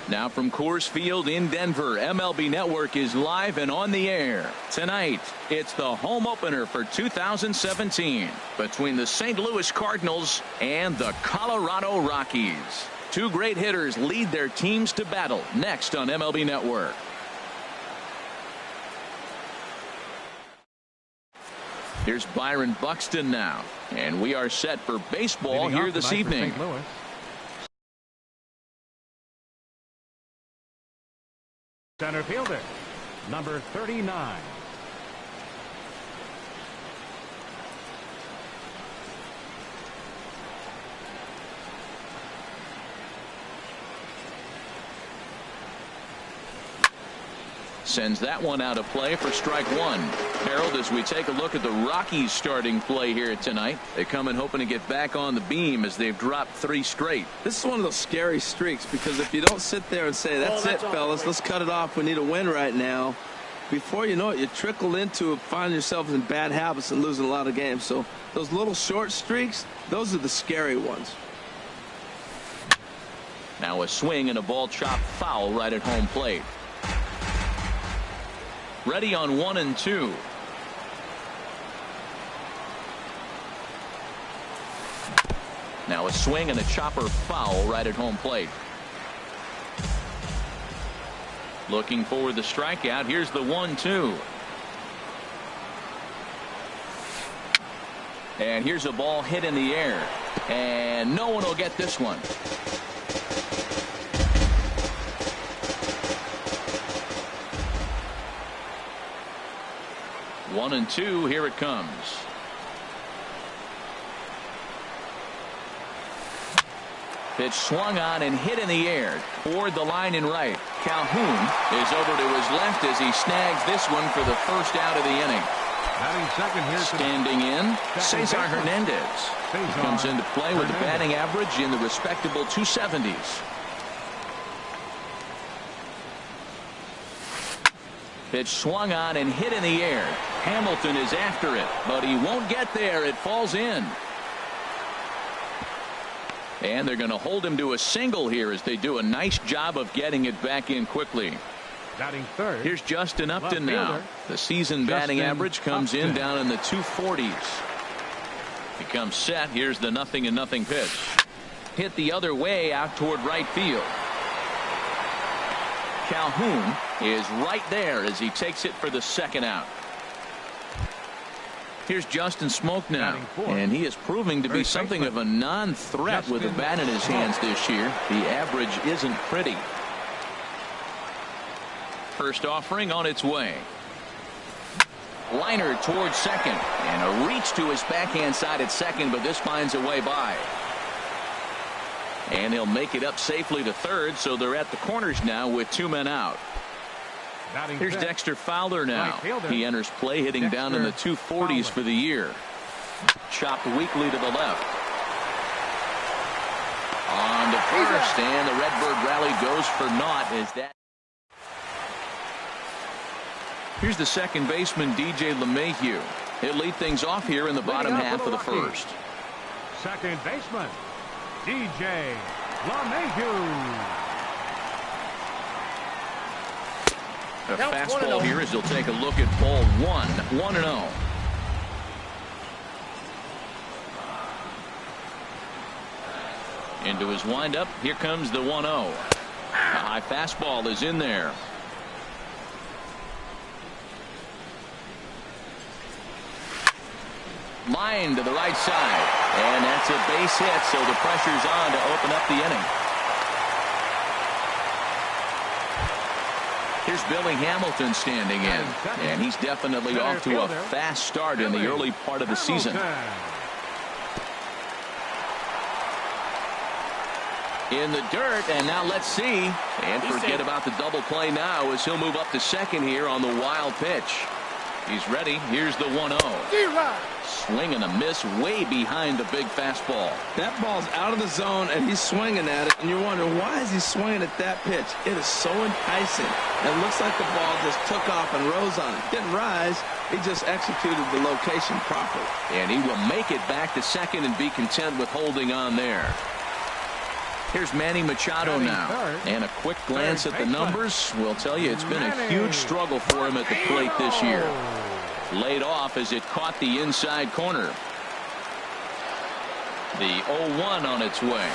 Now from Coors Field in Denver, MLB Network is live and on the air. Tonight, it's the home opener for 2017 between the St. Louis Cardinals and the Colorado Rockies. Two great hitters lead their teams to battle next on MLB Network. Here's Byron Buxton now, and we are set for baseball here this evening. Center fielder, number 39. Sends that one out of play for strike one. Harold, as we take a look at the Rockies starting play here tonight, they come in hoping to get back on the beam as they've dropped 3 straight. This is one of those scary streaks, because if you don't sit there and say, that's it, fellas, let's cut it off, we need a win right now, before you know it, you trickle into finding yourself in bad habits and losing a lot of games. So those little short streaks, those are the scary ones. Now a swing and a ball chopped foul right at home plate. Ready on 1 and 2. Now a swing and a chopper foul right at home plate. Looking for the strikeout. Here's the 1-2. And here's a ball hit in the air. And no one will get this one. 1 and 2. Here it comes. Pitch swung on and hit in the air toward the line in right. Calhoun is over to his left as he snags this one for the first out of the inning. Second here, standing in, Cesar Hernandez. He comes into play with a batting average in the respectable 270s. Pitch swung on and hit in the air. Hamilton is after it, but he won't get there. It falls in. And they're going to hold him to a single here as they do a nice job of getting it back in quickly. Batting third. Here's Justin Upton now. The season batting average comes in down in the 240s. He comes set. Here's the 0-0 pitch. Hit the other way out toward right field. Calhoun is right there as he takes it for the second out. Here's Justin Smoke now, and he is proving to be something of a non-threat with a bat in his hands this year. The average isn't pretty. First offering on its way. Liner towards second, and a reach to his backhand side at second, but this finds a way by. And he'll make it up safely to third, so they're at the corners now with 2 men out. Here's Dexter Fowler now. He enters play hitting down in the 240s for the year. Chopped weakly to the left. On to first, and the Redbird rally goes for naught as that. Here's the second baseman, DJ LeMahieu. He'll lead things off here in the bottom half of the first. Second baseman, DJ LeMahieu. A fastball here as he'll take a look at ball 1. 1-0. Into his windup. Here comes the 1-0. A high fastball is in there. Line to the right side. And that's a base hit, so the pressure's on to open up the inning. Here's Billy Hamilton standing in, and he's definitely off to a fast start in the early part of the season. In the dirt, and now let's see. And forget about the double play now as he'll move up to second here on the wild pitch. He's ready. Here's the 1-0. Swing and a miss way behind the big fastball. That ball's out of the zone, and he's swinging at it, and you're wondering, why is he swinging at that pitch? It is so enticing. It looks like the ball just took off and rose on it. Didn't rise. He just executed the location properly. And he will make it back to second and be content with holding on there. Here's Manny Machado now. And a quick glance at the numbers will tell you it's been a huge struggle for him at the plate this year. Laid off as it caught the inside corner. The 0-1 on its way.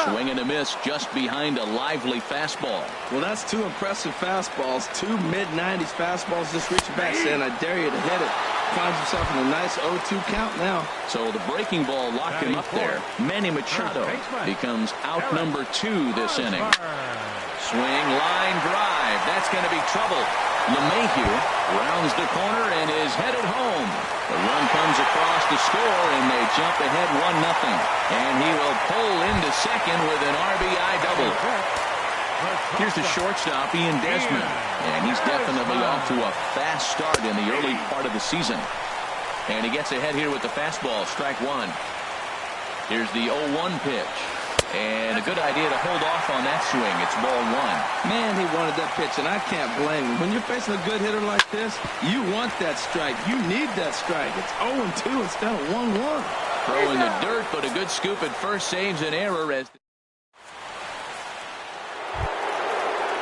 Swing and a miss just behind a lively fastball. Well, that's two impressive fastballs. Two mid-90s fastballs just reaching back saying, I dare you to hit it. Finds himself in a nice 0-2 count now. So the breaking ball locked him up there. Manny Machado becomes out number 2 this inning. Swing, line drive. That's going to be trouble. LeMahieu rounds the corner and is headed home. The run comes across the score, and they jump ahead 1-0. And he will pull into second with an RBI double. Here's the shortstop, Ian Desmond. And he's definitely off to a fast start in the early part of the season. And he gets ahead here with the fastball, strike one. Here's the 0-1 pitch. And a good idea to hold off on that swing. It's ball one. Man, he wanted that pitch, and I can't blame him. When you're facing a good hitter like this, you want that strike. You need that strike. It's 0-2 instead of 1-1. Throw in the dirt, but a good scoop at first saves an error as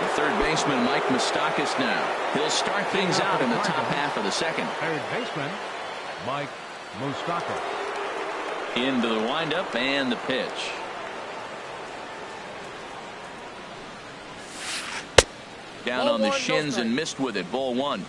the third baseman, Mike Moustakas now. He'll start things out in the top half of the second. Third baseman, Mike Moustakas. Into the windup and the pitch. Down on the shins and missed with it. Ball one.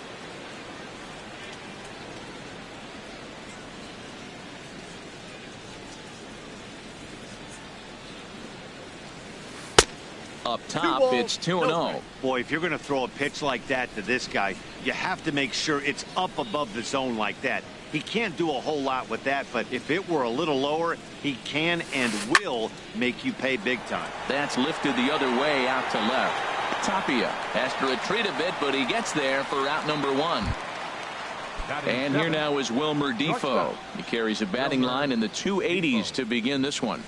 Up top, it's 2-0. Boy, if you're going to throw a pitch like that to this guy, you have to make sure it's up above the zone like that. He can't do a whole lot with that, but if it were a little lower, he can and will make you pay big time. That's lifted the other way out to left. Tapia has to retreat a bit, but he gets there for out number one. And here now is Wilmer Difo. He carries a batting line in the 280s to begin this one.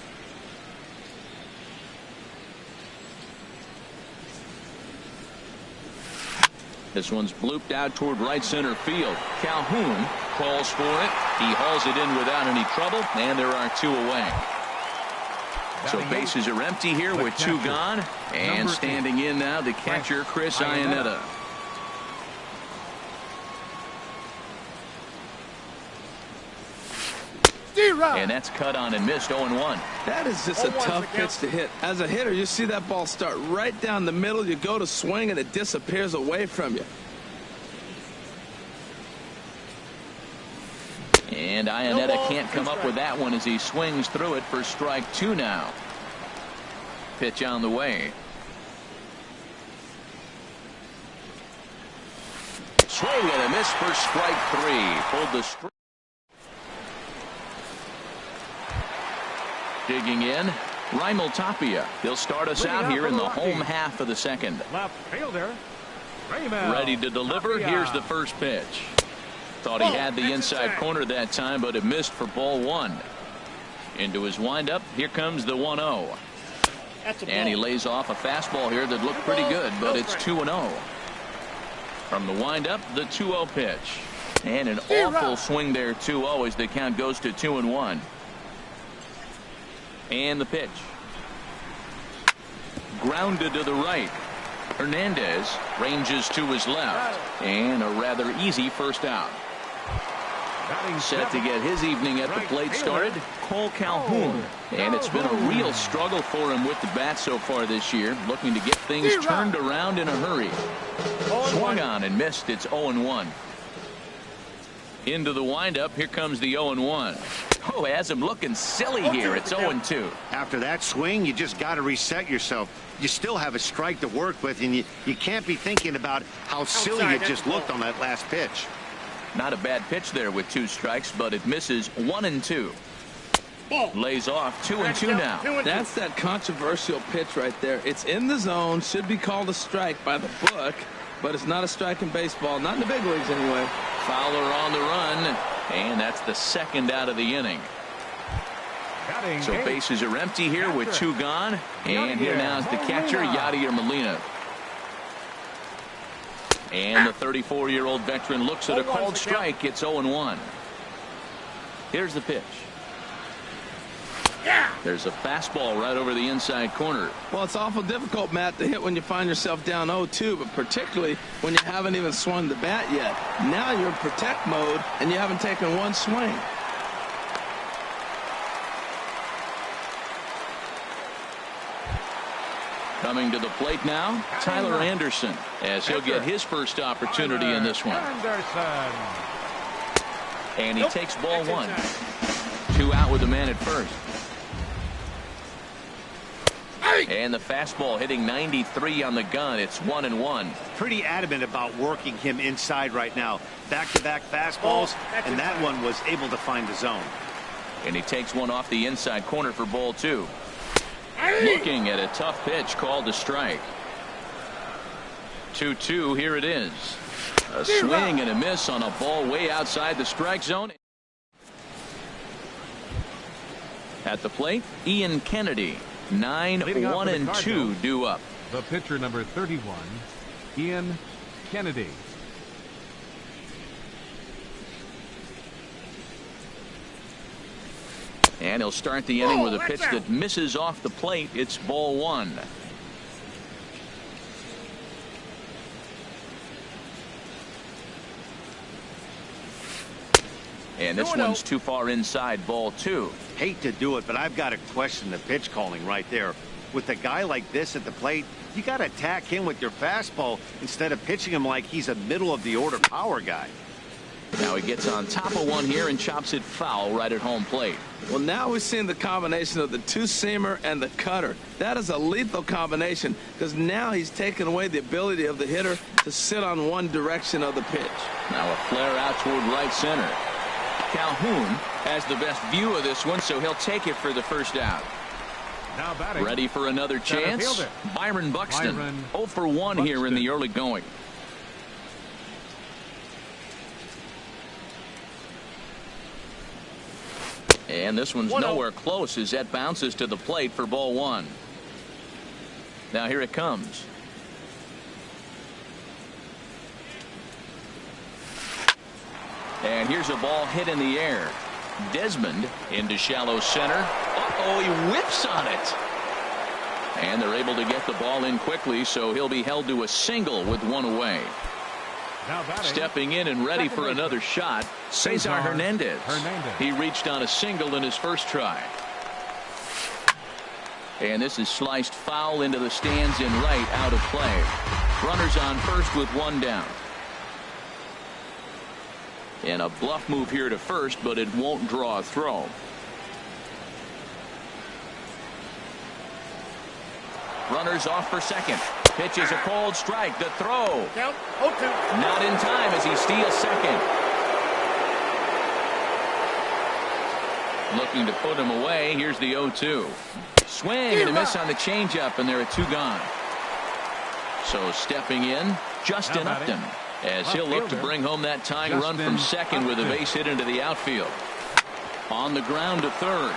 This one's blooped out toward right center field. Calhoun calls for it. He hauls it in without any trouble, and there are two away. So bases are empty here with two gone. And standing in now, the catcher, Chris Iannetta. And that's cut on and missed. 0-1. That is just a tough pitch to hit. As a hitter, you see that ball start right down the middle. You go to swing, and it disappears away from you. And Iannetta can't come up with that one as he swings through it for strike two now. Pitch on the way. Swing and a miss for strike three. Pulled the string. Digging in, Raimel Tapia. He'll start us out here in the home half of the second. Left fielder, Raimel ready to deliver. Tapia. Here's the first pitch. Thought he had the inside corner that time, but it missed for ball one. Into his windup. Here comes the 1-0. And he lays off a fastball here that looked pretty good, but it's 2-0. From the windup, the 2-0 pitch. And an awful swing there, 2-0, as the count goes to 2-1. And the pitch. Grounded to the right. Hernandez ranges to his left. And a rather easy first out. Set to get his evening at the plate started, Cole Calhoun. And it's been a real struggle for him with the bat so far this year, looking to get things turned around in a hurry. Swung on and missed. It's 0-1. Into the windup. Here comes the 0-1. Oh, has him looking silly here. It's 0-2. After that swing, you just got to reset yourself. You still have a strike to work with, and you can't be thinking about how silly you just looked on that last pitch. Not a bad pitch there with two strikes, but it misses 1-2. Lays off 2-2 now. That's that controversial pitch right there. It's in the zone, should be called a strike by the book, but it's not a strike in baseball, not in the big leagues anyway. Fowler on the run, and that's the second out of the inning. So bases are empty here with two gone, and here now is the catcher, Yadier Molina. And the 34-year-old veteran looks at a called strike. It's 0-1. Here's the pitch. There's a fastball right over the inside corner. Well, it's awful difficult, Matt, to hit when you find yourself down 0-2, but particularly when you haven't even swung the bat yet. Now you're in protect mode, and you haven't taken one swing. Coming to the plate now, Tyler Anderson, as he'll get his first opportunity in this one. And he takes ball one. 2 out with the man at first. And the fastball hitting 93 on the gun. It's 1-1. Pretty adamant about working him inside right now. Back-to-back fastballs, and that one was able to find the zone. And he takes one off the inside corner for ball 2. Looking at a tough pitch called a strike. 2-2, here it is. A swing and a miss on a ball way outside the strike zone. At the plate, Ian Kennedy. 9-1-2 due up. The pitcher, number 31, Ian Kennedy. And he'll start the inning with a pitch that misses off the plate. It's ball 1. And this one's too far inside, ball 2. Hate to do it, but I've got to question the pitch calling right there. With a guy like this at the plate, you got to attack him with your fastball instead of pitching him like he's a middle-of-the-order power guy. Now he gets on top of one here and chops it foul right at home plate. Well, now we're seeing the combination of the two-seamer and the cutter. That is a lethal combination because now he's taken away the ability of the hitter to sit on one direction of the pitch. Now a flare out toward right center. Calhoun has the best view of this one, so he'll take it for the first out. Now batting. Ready for another chance? Byron Buxton. 0 for 1 here in the early going. And this one's nowhere close as that bounces to the plate for ball 1. Now here it comes. And here's a ball hit in the air. Desmond into shallow center. Uh-oh, he whips on it. And they're able to get the ball in quickly, so he'll be held to a single with one away. Stepping in and ready for another shot, Cesar Hernandez. He reached on a single in his first try. And this is sliced foul into the stands in right, out of play. Runners on first with one down. And a bluff move here to first, but it won't draw a throw. Runners off for second. Pitch is a cold strike. The throw. Count 0-2. Not in time as he steals second. Looking to put him away. Here's the 0-2. Swing and a miss on the changeup, and there are 2 gone. So stepping in, Justin Upton, as he'll look to bring home that tying run from second with a base hit into the outfield. On the ground to third.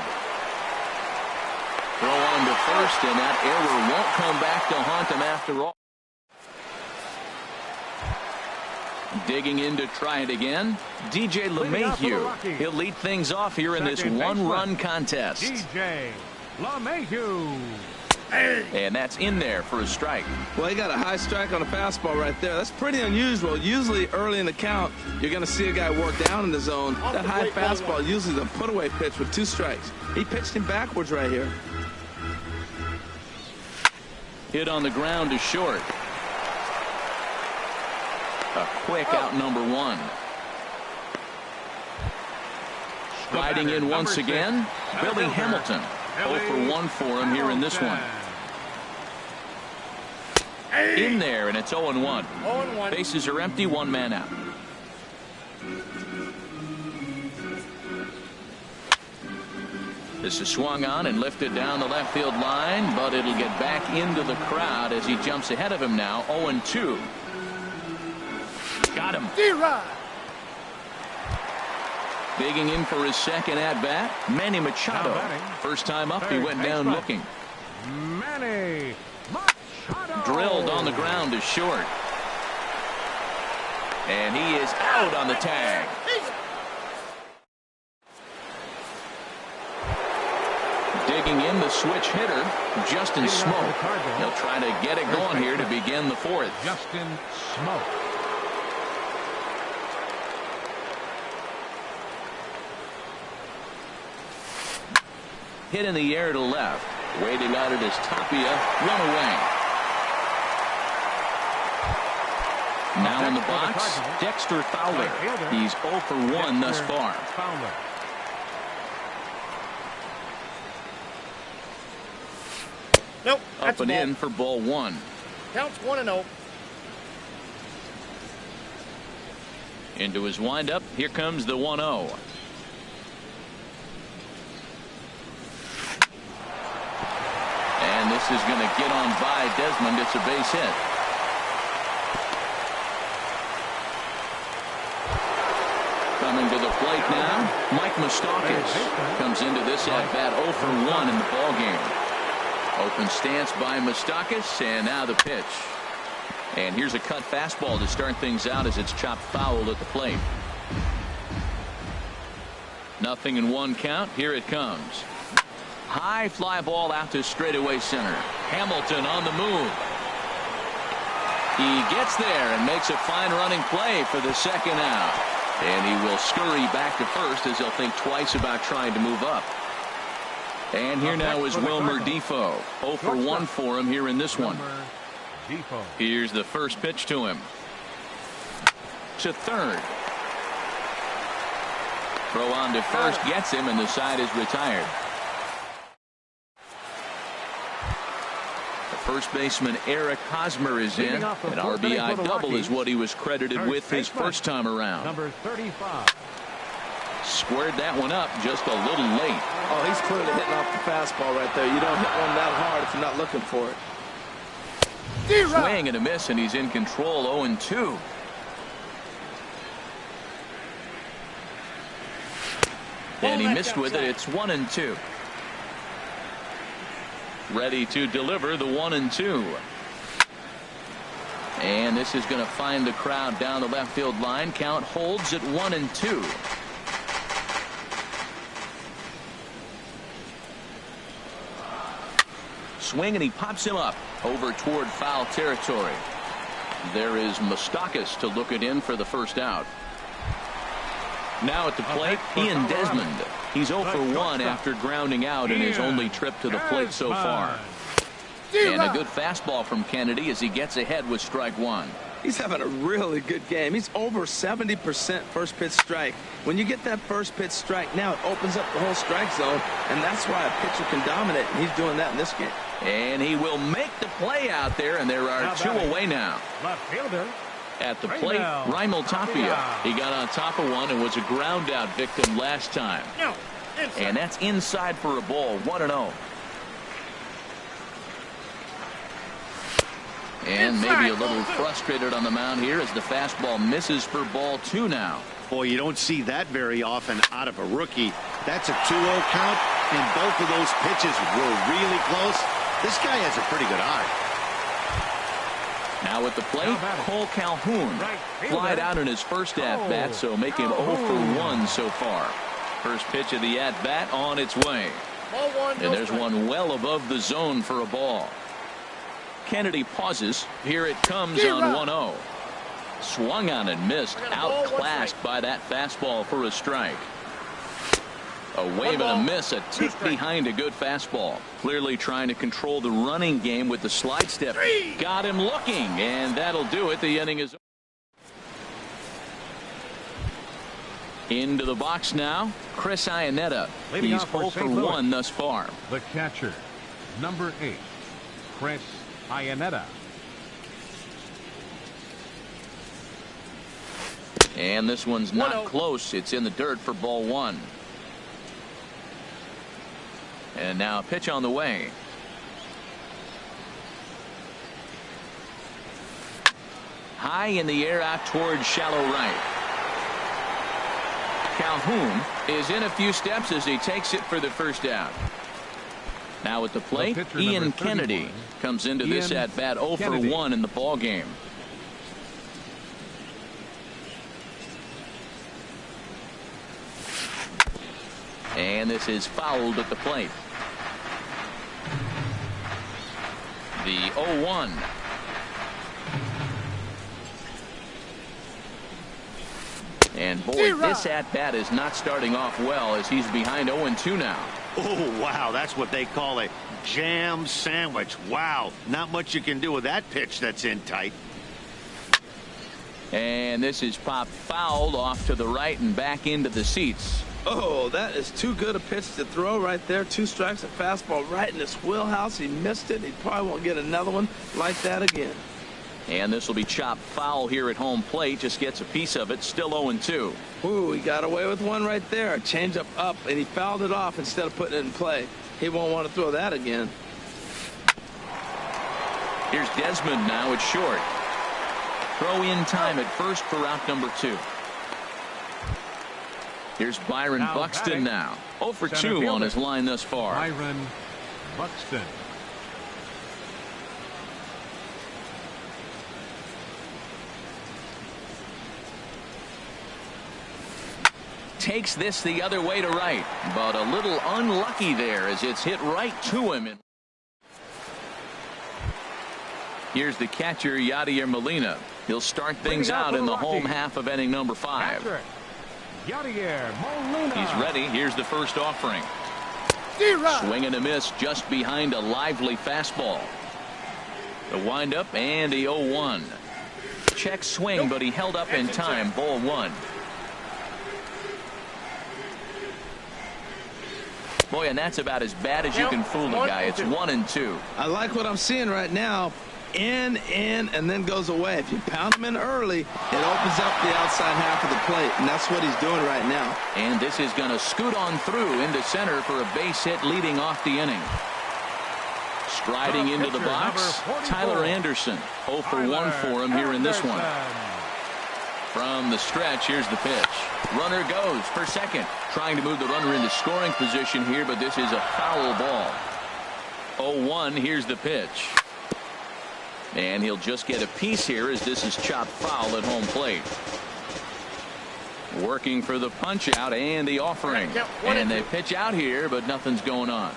Throw on to first, and that error won't come back to haunt him after all. Digging in to try it again, DJ LeMahieu. He'll lead things off here in this one-run contest. DJ LeMahieu. And that's in there for a strike. Well, he got a high strike on a fastball right there. That's pretty unusual. Usually early in the count, you're going to see a guy work down in the zone. That high fastball usually is a put-away pitch with 2 strikes. He pitched him backwards right here. Hit on the ground to short. A quick out number 1. Riding in once again, Billy Hamilton. 0 for 1 for him here in this one. In there, and it's 0-1. Bases are empty, 1 man out. This is swung on and lifted down the left field line, but it'll get back into the crowd as he jumps ahead of him now. 0-2. Got him. Digging in for his second at bat, Manny Machado. First time up, he went down looking. Manny Machado. Drilled on the ground to short. And he is out on the tag. digging in the switch hitter, Justin Smoak. He'll try to get it going here to begin the fourth. Justin Smoak. Hit in the air to left. Waiting on it is Tapia. Run away. Now in the box, Dexter Fowler. He's 0 for 1 thus far. Nope. Up and in for ball 1. Counts 1-0. Into his windup. Here comes the 1-0. And this is going to get on by Desmond. It's a base hit. Coming to the plate now, Mike Moustakas comes into this at bat 0 for 1 in the ball game. Open stance by Moustakas, and now the pitch. And here's a cut fastball to start things out as it's chopped foul at the plate. 0-1 count. Here it comes. High fly ball out to straightaway center. Hamilton on the move. He gets there and makes a fine running play for the second out. And he will scurry back to first as he'll think twice about trying to move up. And here now is Wilmer Difo. 0 for 1 for him here in this one. Here's the first pitch to him. To third. Throw on to first gets him, and the side is retired. First baseman Eric Hosmer is in. An RBI double is what he was credited with his first time around. Number 35. Squared that one up just a little late. Oh, he's clearly hitting off the fastball right there. You don't hit one that hard if you're not looking for it. Swing and a miss, and he's in control. 0-2. And he missed with it. It's 1-2. Ready to deliver the 1-2. And this is going to find the crowd down the left field line. Count holds at 1-2. Swing, and he pops him up over toward foul territory. There is Moustakas to look it in for the first out. Now at the plate, Ian Desmond. He's 0 for 1 after grounding out in his only trip to the plate so far. And a good fastball from Kennedy as he gets ahead with strike 1. He's having a really good game. He's over 70% first pitch strike. When you get that first pitch strike, now it opens up the whole strike zone, and that's why a pitcher can dominate, and he's doing that in this game. And he will make the play out there, and there are 2 away now. Left fielder. At the plate, Raimel Tapia. He got on top of one and was a ground out victim last time. And that's inside for a ball. 1-0. And maybe a little frustrated on the mound here as the fastball misses for ball 2 now. Boy, you don't see that very often out of a rookie. That's a 2-0 count, and both of those pitches were really close. This guy has a pretty good eye. Now at the plate, Cole Calhoun flied out in his first at-bat, so make him 0 for 1 so far. First pitch of the at-bat on its way. And there's one well above the zone for a ball. Kennedy pauses. Here it comes on 1-0. Swung on and missed. Outclassed by that fastball for a strike. A wave and a miss, a tick behind a good fastball. Clearly trying to control the running game with the slide step. Got him looking, and that'll do it. The inning is over. Into the box now, Chris Iannetta. He's 0 for 1 thus far. The catcher, number 8, Chris Iannetta. And this one's not close. It's in the dirt for ball 1. And now a pitch on the way. High in the air out towards shallow right. Calhoun is in a few steps as he takes it for the first out. Now at the plate, Ian Kennedy comes into this at bat 0 for 1 in the ball game. And this is fouled at the plate. The 0-1. And boy, this at-bat is not starting off well as he's behind 0-2 now. Oh, wow, that's what they call a jam sandwich. Wow, not much you can do with that pitch that's in tight. And this is popped fouled off to the right and back into the seats. Oh, that is too good a pitch to throw right there. 2 strikes, a fastball right in his wheelhouse. He missed it. He probably won't get another one like that again. And this will be chopped foul here at home plate. Just gets a piece of it. Still 0-2. Ooh, he got away with one right there. Change up, and he fouled it off instead of putting it in play. He won't want to throw that again. Here's Desmond now at short. Throw in time at first for out number 2. Here's Byron Buxton now. 0 for 2 on his line thus far. Byron Buxton. Takes this the other way to right, but a little unlucky there as it's hit right to him. Here's the catcher, Yadier Molina. He'll start things out in the home half of inning number 5. Yadier Molina. He's ready. Here's the first offering. Swing and a miss just behind a lively fastball. The windup and the 0-1. Check swing, but he held up in time. Ball 1. Boy, and that's about as bad as you can fool a guy. It's 1-2. I like what I'm seeing right now. In, and then goes away. If you pound him in early, it opens up the outside half of the plate, and that's what he's doing right now. And this is going to scoot on through into center for a base hit leading off the inning. Striding into the box, Tyler Anderson. 0 for 1 for him here in this one. From the stretch, here's the pitch. Runner goes for second. Trying to move the runner into scoring position here, but this is a foul ball. 0-1, here's the pitch. And he'll just get a piece here as this is chopped foul at home plate. Working for the punch out and the offering. And they pitch out here, but nothing's going on.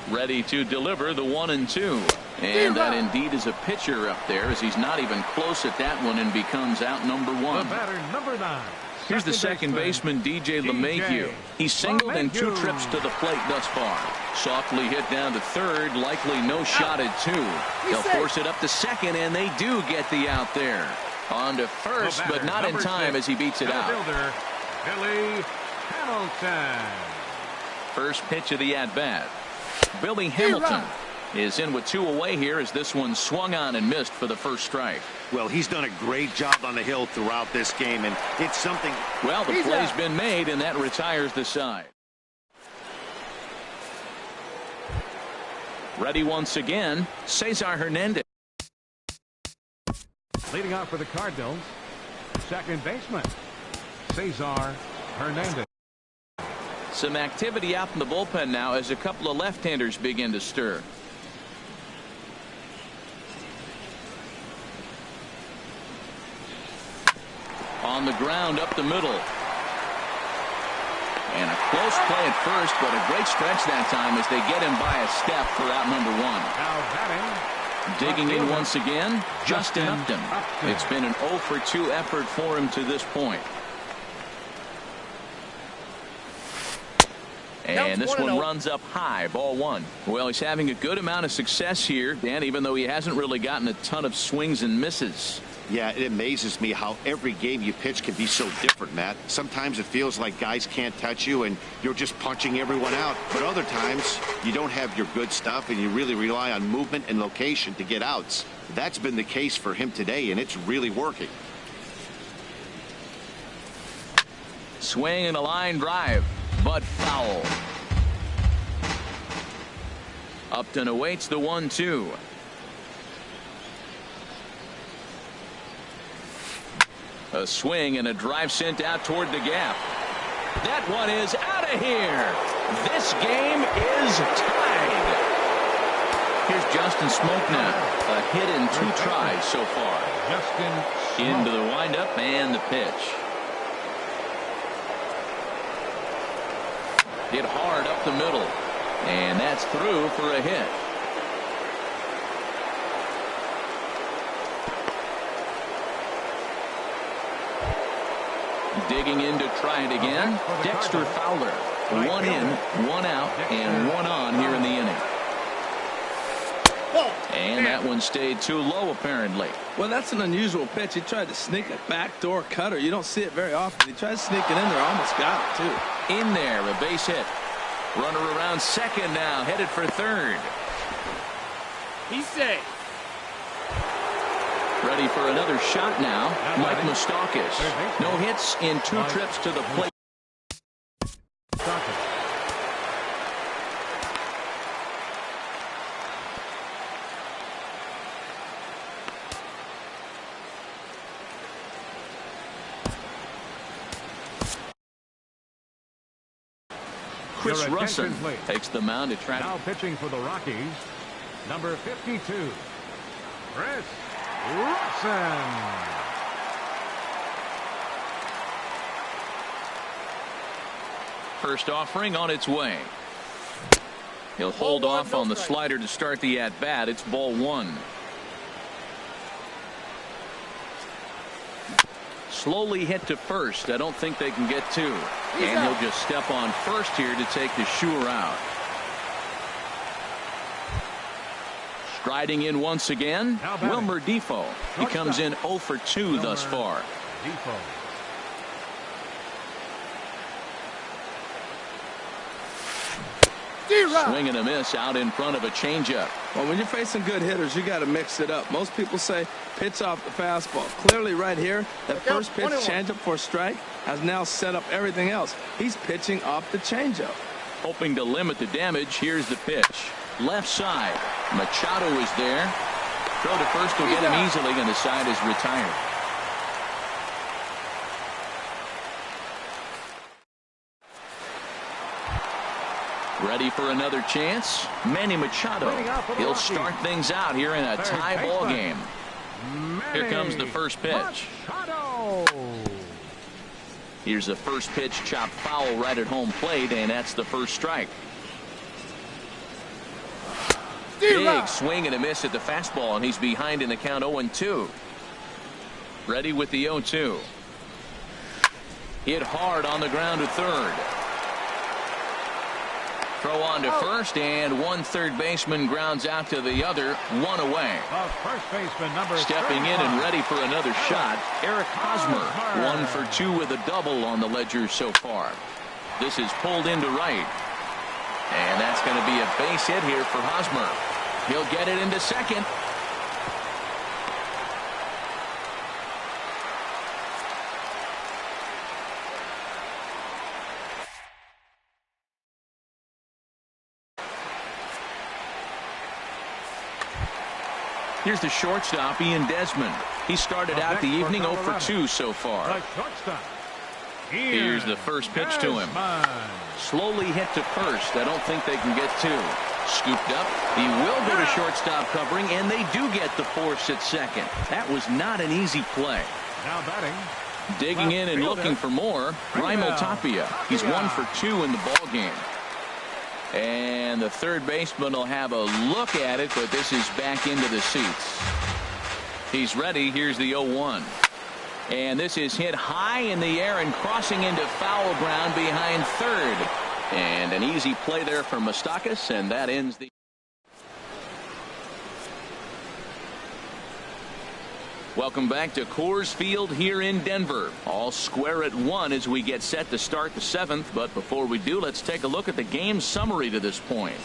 Ready to deliver the 1-2. And that indeed is a pitcher up there as he's not even close at that one and becomes out number 1. The batter, number 9. Here's the second baseman, DJ LeMahieu. He's singled in 2 trips to the plate thus far. Softly hit down to third, likely no shot at 2. They'll force it up to second, and they do get the out there. On to first, but not in time as he beats it out. Billy Hamilton. First pitch of the at-bat. Billy Hamilton is in with 2 away here as this one swung on and missed for the first strike. Well, he's done a great job on the hill throughout this game, and it's something. Well, the play's been made, and that retires the side. Ready once again, Cesar Hernandez. Leading off for the Cardinals, second baseman, Cesar Hernandez. Some activity out in the bullpen now as a couple of left-handers begin to stir. On the ground up the middle. And a close play at first, but a great stretch that time as they get him by a step for out number 1. Now batting. Digging in once again, Justin Upton. It's been an 0 for 2 effort for him to this point. And this one runs up high, ball 1. Well, he's having a good amount of success here, Dan, even though he hasn't really gotten a ton of swings and misses. Yeah, it amazes me how every game you pitch can be so different, Matt. Sometimes it feels like guys can't touch you and you're just punching everyone out. But other times you don't have your good stuff and you really rely on movement and location to get outs. That's been the case for him today, and it's really working. Swing and a line drive, but foul. Upton awaits the 1-2. A swing and a drive sent out toward the gap. That one is out of here. This game is tied. Here's Justin Smoke now. A hit in 2 tries so far. Justin Smoke. Into the windup and the pitch. Hit hard up the middle. And that's through for a hit. Digging in to try it again. Dexter Fowler. One in, one out, and one on here in the inning. And that one stayed too low, apparently. Well, that's an unusual pitch. He tried to sneak a backdoor cutter. You don't see it very often. He tried to sneak it in there. Almost got it, too. In there, a base hit. Runner around second now, headed for third. He's safe. Ready for another shot now. Mike Moustakas. No hits in 2 trips to the plate. Chris Russin takes the mound to try. Now pitching for the Rockies, number 52, Chris Russin. First offering on its way. He'll hold off on the slider to start the at-bat. It's ball 1. Slowly hit to first. I don't think they can get 2. And he'll just step on first here to take the sure out. Striding in once again, Wilmer Difo. He comes in 0 for 2 thus far. Swing and a miss out in front of a changeup. Well, when you're facing good hitters, you got to mix it up. Most people say pitch off the fastball. Clearly right here, that first pitch changeup for a strike has now set up everything else. He's pitching off the changeup. Hoping to limit the damage, here's the pitch. Left side. Machado is there. Throw to first will get him easily, and the side is retired. Ready for another chance? Manny Machado. He'll start things out here in a tie ball game. Here comes the first pitch. Here's the first pitch, chopped foul right at home plate, and that's the first strike. Big swing and a miss at the fastball, and he's behind in the count 0-2. Ready with the 0-2. Hit hard on the ground to third. Throw on to first, and one third baseman grounds out to the other, one away. First baseman number stepping in and ready for another shot, Eric Hosmer. 1 for 2 with a double on the ledger so far. This is pulled into right. And that's going to be a base hit here for Hosmer. He'll get it into second. Here's the shortstop, Ian Desmond. He started out the evening 0 for 2 so far. Here's the first pitch to him. Slowly hit to first. I don't think they can get 2. Scooped up. He will go to shortstop covering, and they do get the force at second. That was not an easy play. Now batting. Digging in and looking for more, Raimel Tapia. He's 1 for 2 in the ball game. And the third baseman will have a look at it, but this is back into the seats. He's ready. Here's the 0-1. And this is hit high in the air and crossing into foul ground behind third. And an easy play there from Moustakas, and that ends the. Welcome back to Coors Field here in Denver. All square at 1 as we get set to start the 7th. But before we do, let's take a look at the game summary to this point.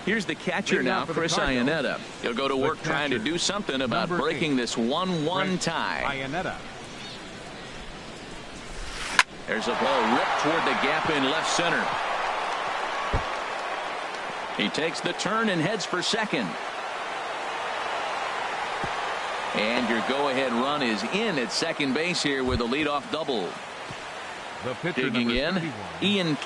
Here's the catcher now, Chris Iannetta. He'll go to work trying to do something about breaking this 1-1 tie. There's a ball ripped toward the gap in left center. He takes the turn and heads for second. And your go-ahead run is in at second base here with a leadoff double. Digging in, Ian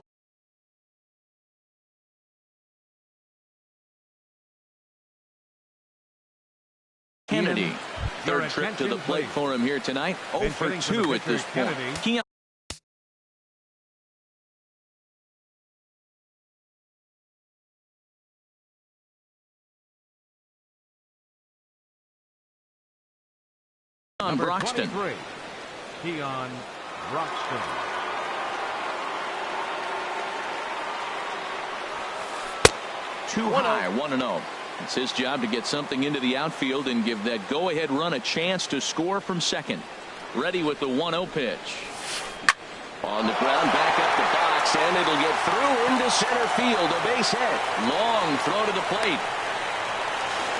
Kennedy. Third trip to the plate for him here tonight. 0 for 2 at this point. On Number Broxton. 23, Keon Broxton. Too high, 1-0. It's his job to get something into the outfield and give that go-ahead run a chance to score from second. Ready with the 1-0 pitch. On the ground, back up the box, and it'll get through into center field. A base hit. Long throw to the plate.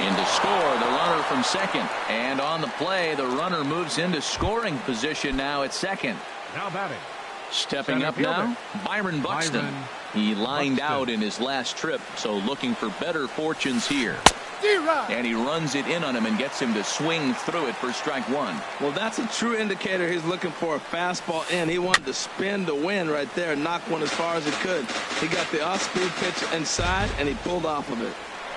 In to score, the runner from second. And on the play, the runner moves into scoring position now at second. Now batting. Stepping Center up fielder. now, Byron Buxton. Byron He lined Buxton. out in his last trip, so looking for better fortunes here. And he runs it in on him and gets him to swing through it for strike one. Well, that's a true indicator he's looking for a fastball in. He wanted to spin to win right there and knock one as far as he could. He got the off-speed pitch inside, and he pulled off of it.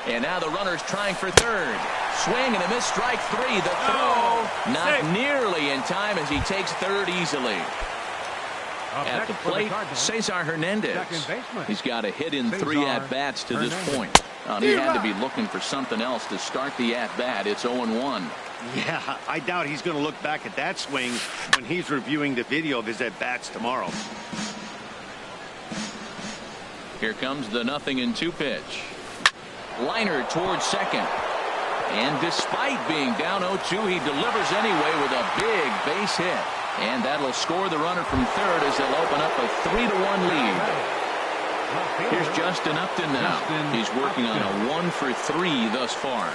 And now the runner's trying for third. Swing and a miss, strike three. The throw not nearly in time as he takes third easily. Up At next the for plate, Cardinals, Cesar Hernandez. second baseman. He's got a hit in 3 Cesar at-bats to this Hernandez. point. He had to be looking for something else to start the at-bat. It's 0-1. Yeah, I doubt he's going to look back at that swing when he's reviewing the video of his at-bats tomorrow. Here comes the 0-2 pitch. Liner towards second. And despite being down 0-2, he delivers anyway with a big base hit. And that'll score the runner from third as they'll open up a 3-1 lead. Here's Justin Upton now. He's working on a 1 for 3 thus far.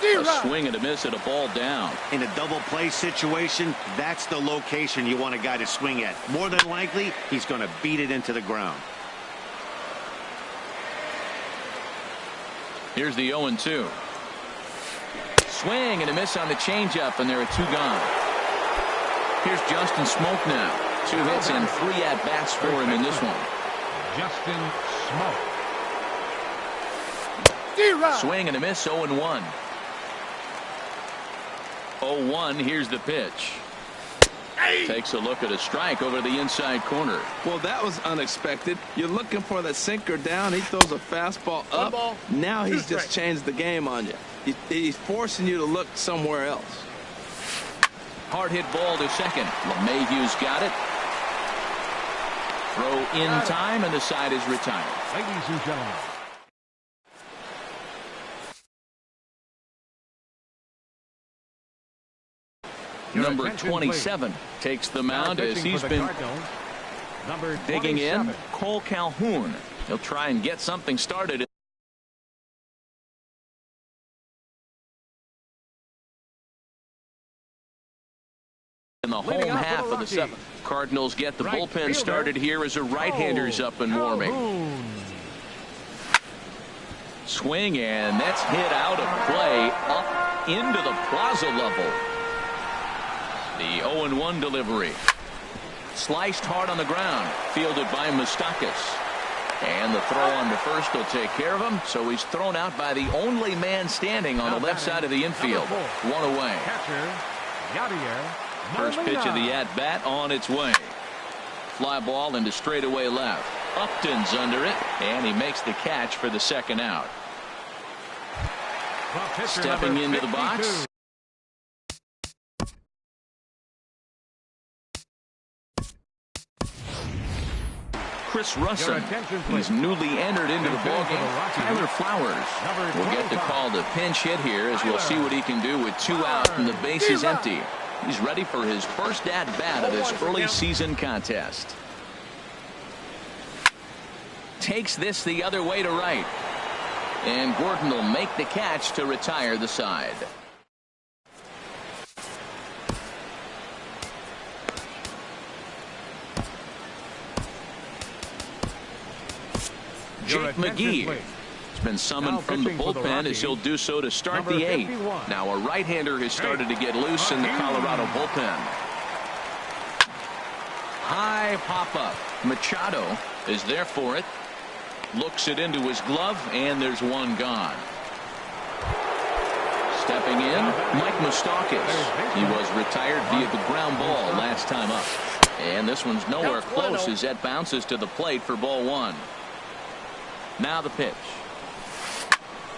A swing and a miss at a ball down. In a double play situation, that's the location you want a guy to swing at. More than likely, he's going to beat it into the ground. Here's the 0-2. Swing and a miss on the changeup, and there are 2 gone. Here's Justin Smoke now. 2 hits and 3 at-bats for him in this one. Justin Smoke. Swing and a miss, 0-1. 0-1, here's the pitch. Takes a look at a strike over the inside corner. Well, that was unexpected. You're looking for that sinker down. He throws a fastball up. Now he's just changed the game on you. He's forcing you to look somewhere else. Hard hit ball to second. LeMahieu's got it. Throw in time, and the side is retired. Ladies and gentlemen. Number 27 takes the mound as he's been digging in. Cole Calhoun. He'll try and get something started in the home half of the 7th. Cardinals get the bullpen started here as a right-hander's up and warming. Swing, and that's hit out of play up into the plaza level. The 0-1 delivery. Sliced hard on the ground. Fielded by Moustakas. And the throw on to first will take care of him. So he's thrown out by the only man standing on the left side of the infield. 1 away. Catcher, Yadier First pitch of the at-bat on its way. Fly ball into straightaway left. Upton's under it, and he makes the catch for the second out. Stepping into the box. Chris Russin. He's newly entered into the ballgame. Tyler Flowers will get to call the pinch hit here as we'll see what he can do with 2 out and the base is empty. He's ready for his first at-bat of this early season contest. Takes this the other way to right. And Gordon will make the catch to retire the side. Jake McGee has been summoned from the bullpen as he'll do so to start the 8th. Now a right-hander has started to get loose in the Colorado bullpen. High pop-up. Machado is there for it. Looks it into his glove, and there's 1 gone. Stepping in, Mike Moustakas. He was retired via the ground ball last time up. And this one's nowhere close as that bounces to the plate for ball 1. Now the pitch.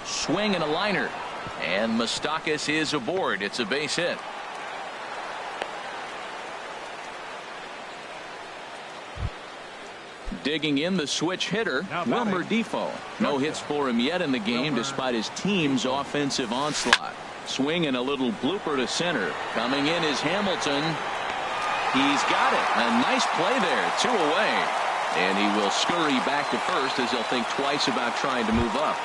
Swing and a liner. And Moustakas is aboard. It's a base hit. Digging in the switch hitter, Wilmer Defoe. No hits for him yet in the game despite his team's offensive onslaught. Swinging a little blooper to center. Coming in is Hamilton. He's got it. A nice play there. 2 away. And he will scurry back to first as he'll think twice about trying to move up.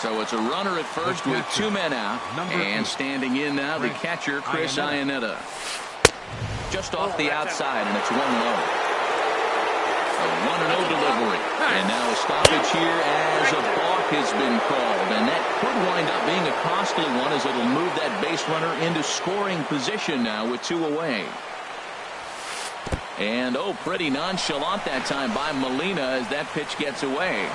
So it's a runner at first with 2 men out. And standing in now, the catcher, Chris Iannetta. Just off the outside, and it's 1 low. A 1-0 delivery. And now a stoppage here as a balk has been called. And that could wind up being a costly one as it'll move that base runner into scoring position now with 2 away. And pretty nonchalant that time by Molina as that pitch gets away.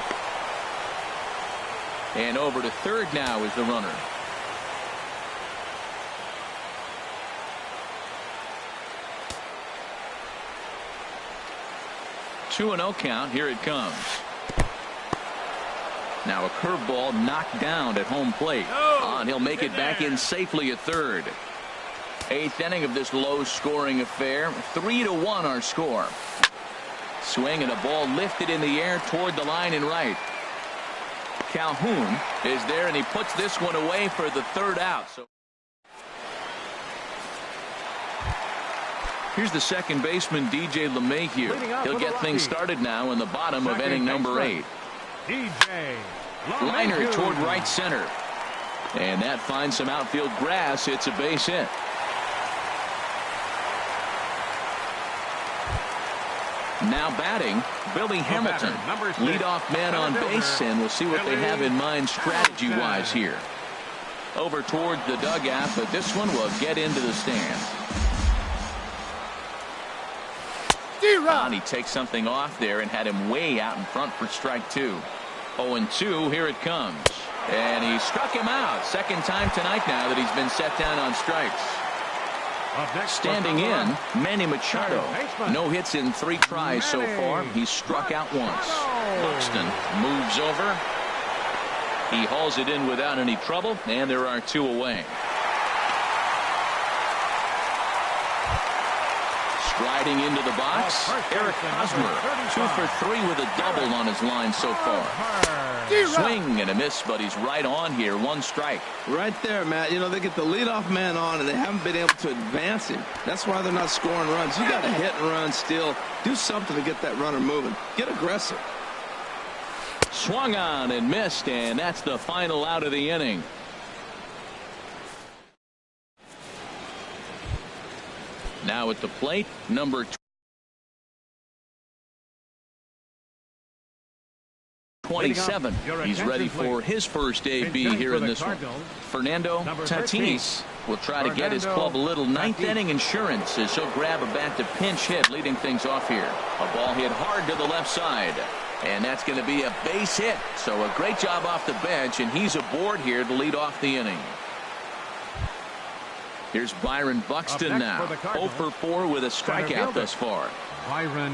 And over to third now is the runner. Two and 0 count. Here it comes. Now a curveball knocked down at home plate. And he'll make it back in safely at third. 8th inning of this low-scoring affair. 3-1 our score. Swing and a ball lifted in the air toward the line and right. Calhoun is there, and he puts this one away for the 3rd out. So here's the second baseman, DJ LeMahieu. He'll get things started now in the bottom of inning number 8. Liner toward right center. And that finds some outfield grass. It's a base hit. Now batting, Billy Hamilton, leadoff man on base, and we'll see what they have in mind strategy-wise here. Over toward the dugout, but this one will get into the stand. And he takes something off there and had him way out in front for strike 2. 0-2, here it comes. And he struck him out. 2nd time tonight now that he's been set down on strikes. Standing in, Manny Machado. No hits in 3 tries so far. He's struck out once. Buxton moves over. He hauls it in without any trouble, and there are 2 away. Striding into the box, Eric Hosmer. 2 for 3 with a double on his line so far. Swing and a miss, but he's right on here. 1 strike. Right there, Matt. You know, they get the leadoff man on, and they haven't been able to advance him. That's why they're not scoring runs. You got to hit and run still. Do something to get that runner moving. Get aggressive. Swung on and missed, and that's the final out of the inning. Now at the plate, number 27. He's ready for his first AB here in this one. Fernando Tatis will try to get his club a little 9th inning insurance as he'll grab a bat to pinch hit, leading things off here. A ball hit hard to the left side, and that's going to be a base hit. So a great job off the bench, and he's aboard here to lead off the inning. Here's Byron Buxton now. 0 for 4 with a strikeout thus far. Byron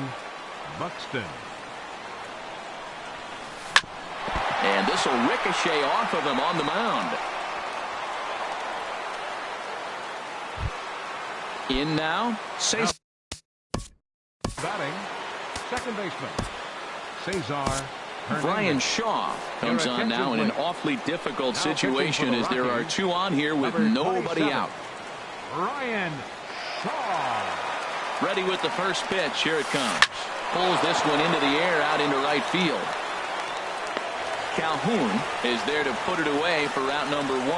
Buxton. And this will ricochet off of him on the mound. In now, Cesar. Batting, second baseman, Cesar Hernandez. Brian Shaw comes on now in an awfully difficult situation as there are 2 on here with nobody out. Brian Shaw. Ready with the first pitch. Here it comes. Pulls this one into the air out into right field. Calhoun is there to put it away for route number 1.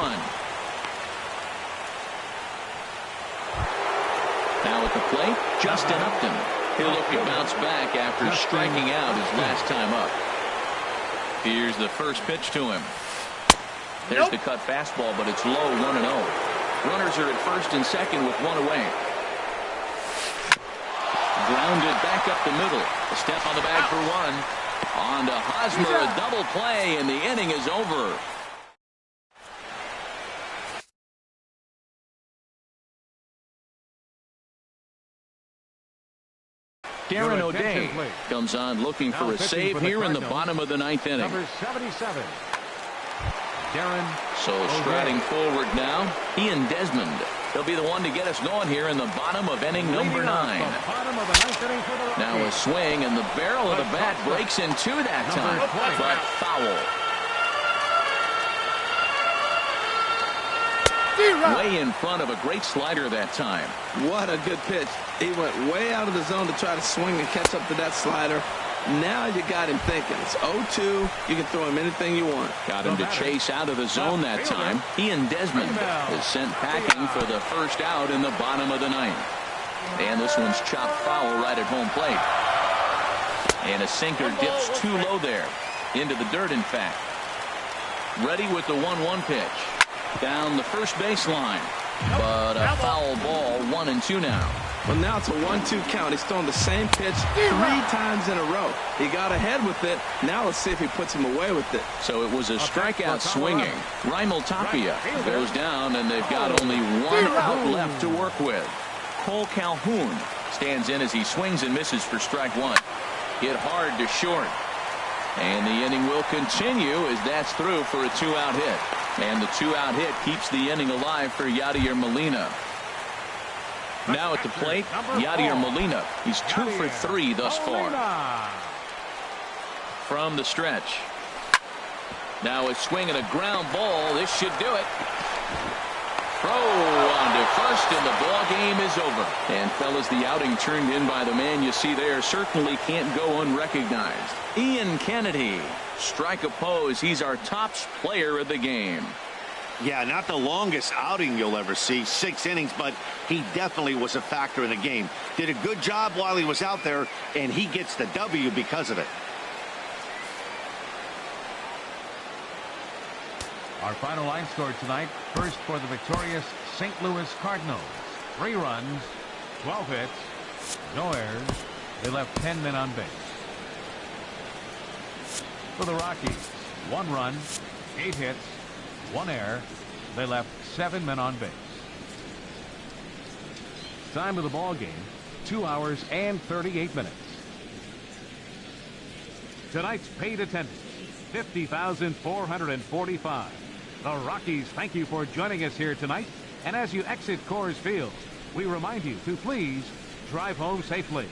Now at the plate, Justin Upton. He'll look to bounce back after striking out his last time up. Here's the first pitch to him. There's the cut fastball, but it's low, 1-0. Runners are at first and second with 1 away. Grounded back up the middle. A step on the bag for 1. On to Hosmer, a double play, and the inning is over. Darren O'Day comes on looking for a save here in the bottom of the 9th inning. Number 77. Darren So striding forward now, Ian Desmond. He'll be the one to get us going here in the bottom of inning number 9. Now a swing, and the barrel of the bat breaks in two that time, but foul. Way in front of a great slider that time. What a good pitch. He went way out of the zone to try to swing and catch up to that slider. Now you got him thinking. It's 0-2. You can throw him anything you want. Got him to chase out of the zone that time. Ian Desmond is sent packing for the first out in the bottom of the 9th. And this one's chopped foul right at home plate. And a sinker dips too low there. Into the dirt, in fact. Ready with the 1-1 pitch. Down the first baseline. But a foul ball, 1-2 now. Well, now it's a 1-2 count. He's thrown the same pitch 3 times in a row. He got ahead with it. Now let's see if he puts him away with it. So it was a strikeout swinging. Raimel Tapia goes down, and they've got only one out left to work with. Cole Calhoun stands in as he swings and misses for strike 1. Hit hard to short. And the inning will continue as that's through for a 2-out hit. And the 2-out hit keeps the inning alive for Yadier Molina. Now at the plate, Yadier Molina. He's 2 for 3 thus far. From the stretch. Now a swing and a ground ball. This should do it. Throw on to first, and the ball game is over. And fellas, the outing turned in by the man you see there certainly can't go unrecognized. Ian Kennedy. Strike oppose. He's our top player of the game. Yeah, not the longest outing you'll ever see, 6 innings, but he definitely was a factor in the game. Did a good job while he was out there, and he gets the W because of it. Our final line score tonight. First for the victorious St. Louis Cardinals. 3 runs, 12 hits, no errors. They left 10 men on base. For the Rockies, 1 run, 8 hits, 1 error. They left 7 men on base. Time of the ball game, 2 hours and 38 minutes. Tonight's paid attendance, 50,445. The Rockies thank you for joining us here tonight. And as you exit Coors Field, we remind you to please drive home safely.